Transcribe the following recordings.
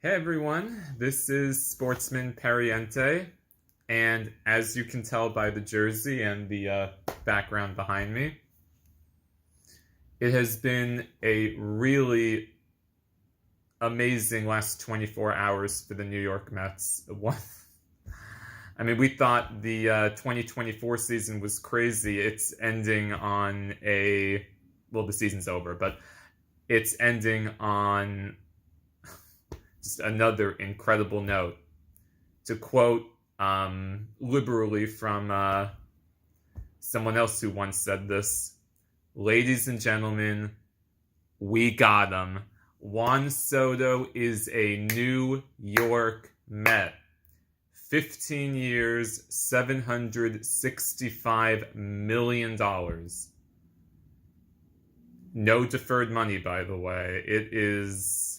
Hey everyone, this is Sportsman Pariente, and as you can tell by the jersey and the background behind me, it has been a really amazing last 24 hours for the New York Mets. I mean, we thought the 2024 season was crazy. It's ending on the season's over, but it's ending on just another incredible note. To quote liberally from someone else who once said this, ladies and gentlemen, we got him. Juan Soto is a New York Met. 15 years, $765 million. No deferred money, by the way. It is...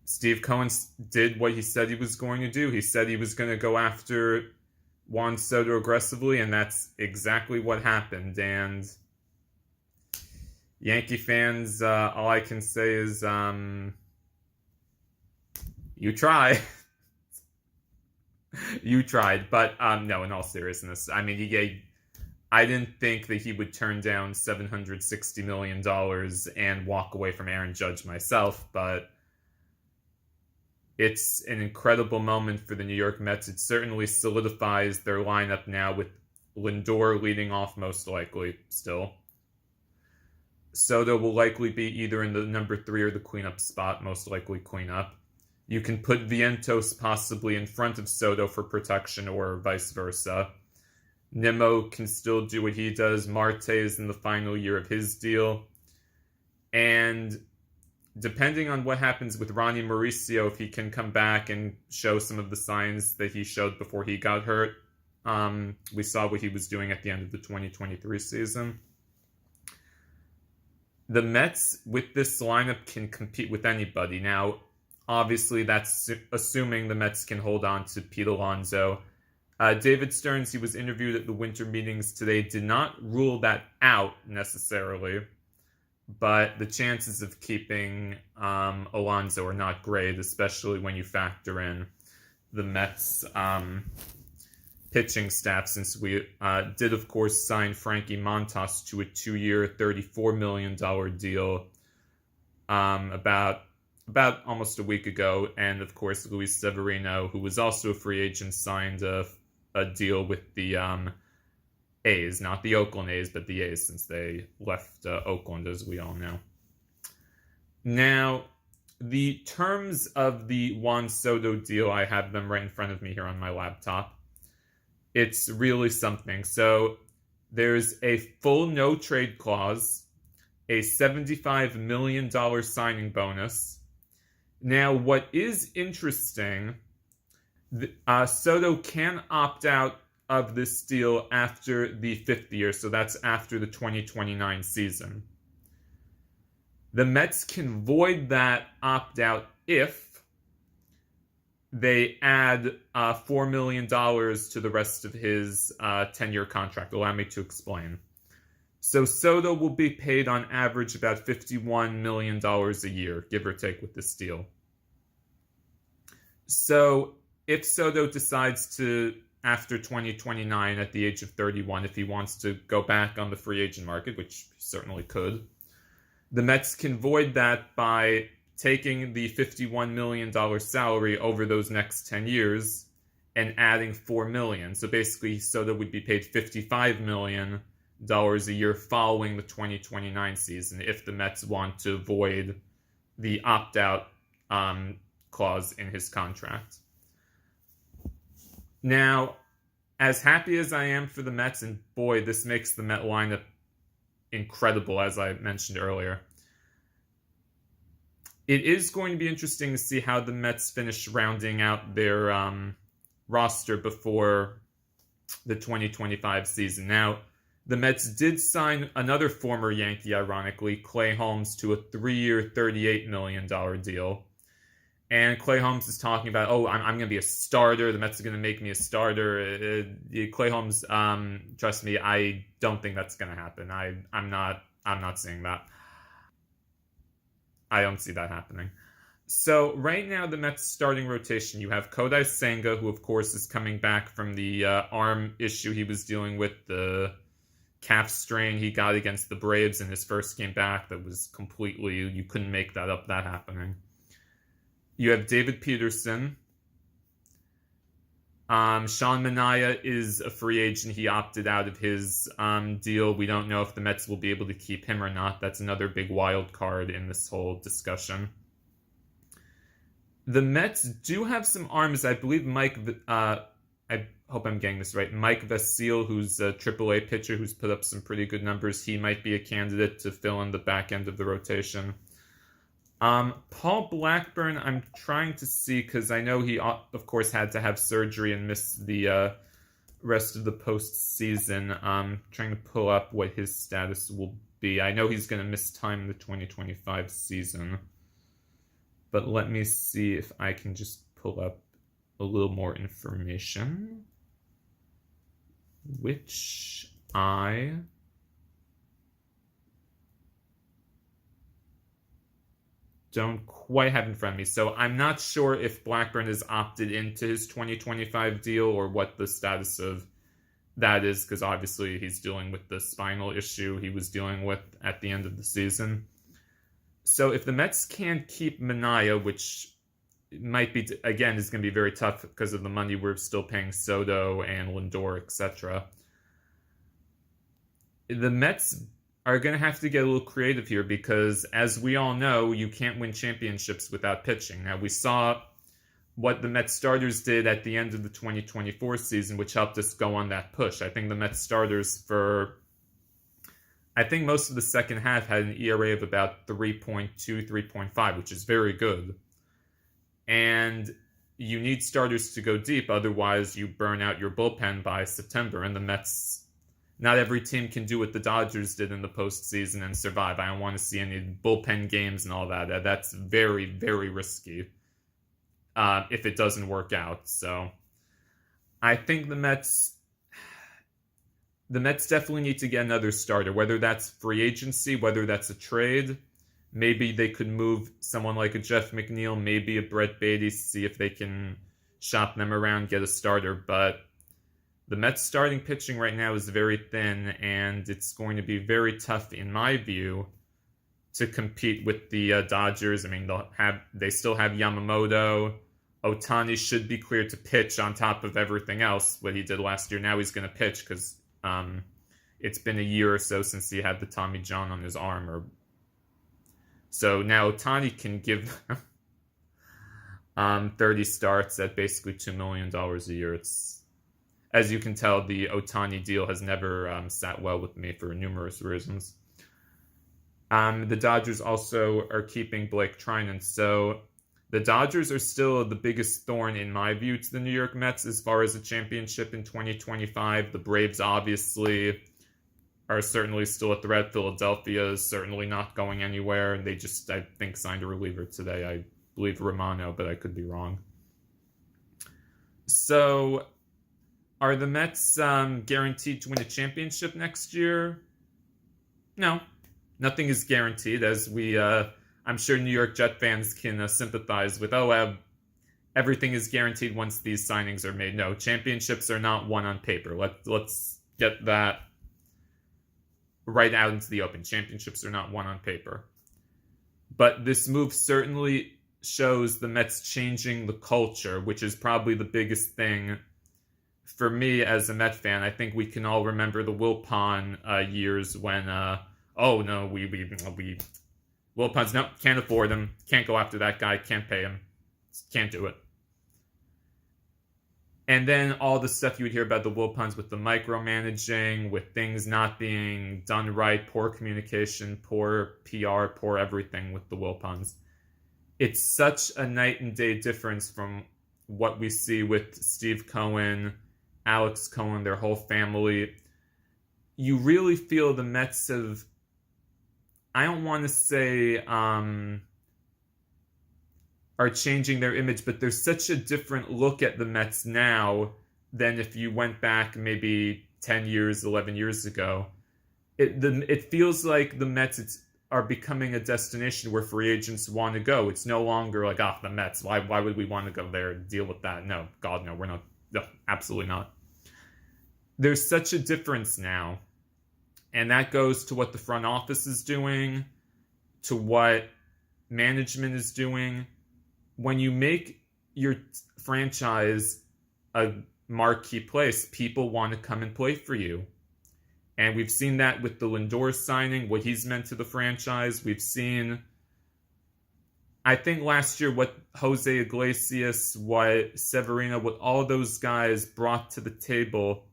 Steve Cohen did what he said he was going to do. He said he was going to go after Juan Soto aggressively, and that's exactly what happened. And Yankee fans, all I can say is, you try. You tried. But no, in all seriousness, I mean, I didn't think that he would turn down $760 million and walk away from Aaron Judge myself, but it's an incredible moment for the New York Mets. It certainly solidifies their lineup now with Lindor leading off most likely still. Soto will likely be either in the number 3 or the cleanup spot, most likely cleanup. You can put Vientos possibly in front of Soto for protection or vice versa. Nimmo can still do what he does. Marte is in the final year of his deal. And depending on what happens with Ronnie Mauricio, if he can come back and show some of the signs that he showed before he got hurt, we saw what he was doing at the end of the 2023 season. The Mets, with this lineup, can compete with anybody. Now, obviously, that's assuming the Mets can hold on to Pete Alonso. David Stearns, he was interviewed at the winter meetings today, did not rule that out necessarily, but the chances of keeping Alonso are not great, especially when you factor in the Mets' pitching staff, since we did, of course, sign Frankie Montas to a 2-year, $34 million deal about almost a week ago. And, of course, Luis Severino, who was also a free agent, signed a deal with the A's, not the Oakland A's, but the A's, since they left Oakland, as we all know. Now, the terms of the Juan Soto deal, I have them right in front of me here on my laptop. It's really something. So there's a full no-trade clause, a $75 million signing bonus. Now, what is interesting, Soto can opt out of this deal after the 5th year, so that's after the 2029 season. The Mets can void that opt-out if they add $4 million to the rest of his 10-year contract. Allow me to explain. So Soto will be paid on average about $51 million a year, give or take, with this deal. So if Soto decides to, after 2029, at the age of 31, if he wants to go back on the free agent market, which he certainly could, the Mets can void that by taking the $51 million salary over those next 10 years and adding $4 million. So basically, Soto would be paid $55 million a year following the 2029 season if the Mets want to void the opt-out clause in his contract. Now, as happy as I am for the Mets, and boy, this makes the Met lineup incredible, as I mentioned earlier, it is going to be interesting to see how the Mets finish rounding out their roster before the 2025 season. Now, the Mets did sign another former Yankee, ironically, Clay Holmes, to a 3-year, $38 million deal. And Clay Holmes is talking about, I'm going to be a starter. The Mets are going to make me a starter. Clay Holmes, trust me, I don't think that's going to happen. I'm not seeing that. I don't see that happening. So right now, the Mets starting rotation, you have Kodai Senga, who of course is coming back from the arm issue he was dealing with, the calf strain he got against the Braves in his first game back. That was completely, you couldn't make that up, that happening. You have David Peterson. Sean Manaea is a free agent. He opted out of his deal. We don't know if the Mets will be able to keep him or not. That's another big wild card in this whole discussion. The Mets do have some arms. I believe I hope I'm getting this right. Mike Vasile, who's a AAA pitcher who's put up some pretty good numbers. He might be a candidate to fill in the back end of the rotation. Paul Blackburn, I'm trying to see, because I know he, of course, had to have surgery and miss the rest of the postseason. Trying to pull up what his status will be. I know he's going to miss time in the 2025 season. But let me see if I can just pull up a little more information, which I don't quite have in front of me. So I'm not sure if Blackburn has opted into his 2025 deal or what the status of that is, because obviously he's dealing with the spinal issue he was dealing with at the end of the season. So if the Mets can't keep Manaea, which might be, again, is going to be very tough because of the money we're still paying Soto and Lindor, etc. The Mets are going to have to get a little creative here because, as we all know, you can't win championships without pitching. Now, we saw what the Mets starters did at the end of the 2024 season, which helped us go on that push. I think the Mets starters I think most of the second half had an ERA of about 3.2, 3.5, which is very good. And you need starters to go deep, otherwise you burn out your bullpen by September. And the Mets, not every team can do what the Dodgers did in the postseason and survive. I don't want to see any bullpen games and all that. That's very, very risky if it doesn't work out. So I think the Mets definitely need to get another starter, whether that's free agency, whether that's a trade. Maybe they could move someone like a Jeff McNeil, maybe a Brett Beatty, see if they can shop them around, get a starter. But the Mets starting pitching right now is very thin, and it's going to be very tough, in my view, to compete with the Dodgers. I mean, they still have Yamamoto. Ohtani should be cleared to pitch on top of everything else, what he did last year. Now he's going to pitch because it's been a year or so since he had the Tommy John on his arm. So now Ohtani can give 30 starts at basically $2 million a year. As you can tell, the Ohtani deal has never sat well with me for numerous reasons. The Dodgers also are keeping Blake Trinan. So the Dodgers are still the biggest thorn, in my view, to the New York Mets as far as a championship in 2025. The Braves obviously are certainly still a threat. Philadelphia is certainly not going anywhere. They just, I think, signed a reliever today. I believe Romano, but I could be wrong. So are the Mets guaranteed to win a championship next year? No. Nothing is guaranteed, as I'm sure New York Jet fans can sympathize with. Everything is guaranteed once these signings are made. No, championships are not won on paper. Let's get that right out into the open. Championships are not won on paper. But this move certainly shows the Mets changing the culture, which is probably the biggest thing for me as a Met fan. I think we can all remember the Wilpon years when, Wilpons, no, can't afford him, can't go after that guy, can't pay him, can't do it. And then all the stuff you would hear about the Wilpons with the micromanaging, with things not being done right, poor communication, poor PR, poor everything with the Wilpons. It's such a night and day difference from what we see with Steve Cohen, Alex Cohen, their whole family. You really feel the Mets have, I don't want to say are changing their image, but there's such a different look at the Mets now than if you went back maybe 10 years, 11 years ago. It feels like the Mets are becoming a destination where free agents want to go. It's no longer like, the Mets. Why would we want to go there and deal with that? No, God, no, we're not. No, absolutely not. There's such a difference now. And that goes to what the front office is doing, to what management is doing. When you make your franchise a marquee place, people want to come and play for you. And we've seen that with the Lindor signing, what he's meant to the franchise. We've seen, I think last year, what Jose Iglesias, what Severino, what all those guys brought to the table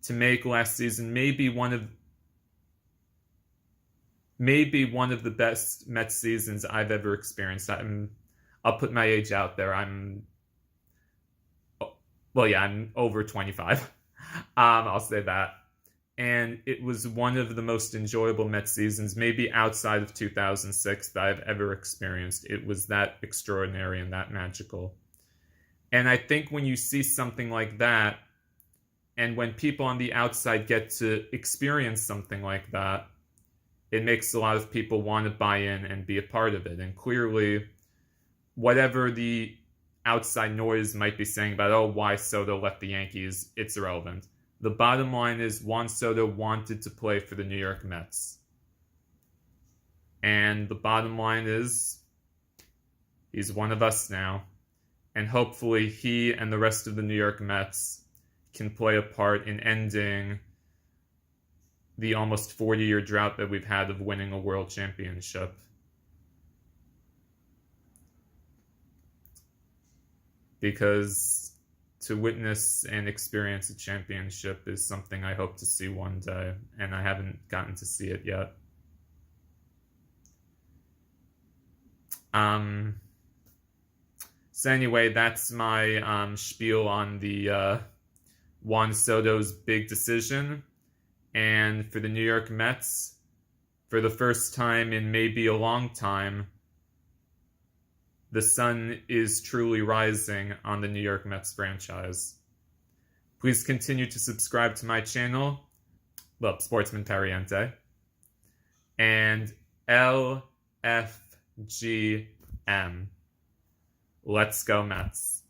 to make last season maybe one of the best Mets seasons I've ever experienced. I'll put my age out there. I'm over 25. I'll say that. And it was one of the most enjoyable Mets seasons, maybe outside of 2006, that I've ever experienced. It was that extraordinary and that magical. And I think when you see something like that, and when people on the outside get to experience something like that, it makes a lot of people want to buy in and be a part of it. And clearly, whatever the outside noise might be saying about, why Soto left the Yankees, it's irrelevant. The bottom line is Juan Soto wanted to play for the New York Mets. And the bottom line is he's one of us now. And hopefully he and the rest of the New York Mets can play a part in ending the almost 40-year drought that we've had of winning a world championship. Because to witness and experience a championship is something I hope to see one day, and I haven't gotten to see it yet. So anyway, that's my spiel on the Juan Soto's big decision. And for the New York Mets, for the first time in maybe a long time, the sun is truly rising on the New York Mets franchise. Please continue to subscribe to my channel, Sportsman Pariente, and LFGM. Let's go Mets.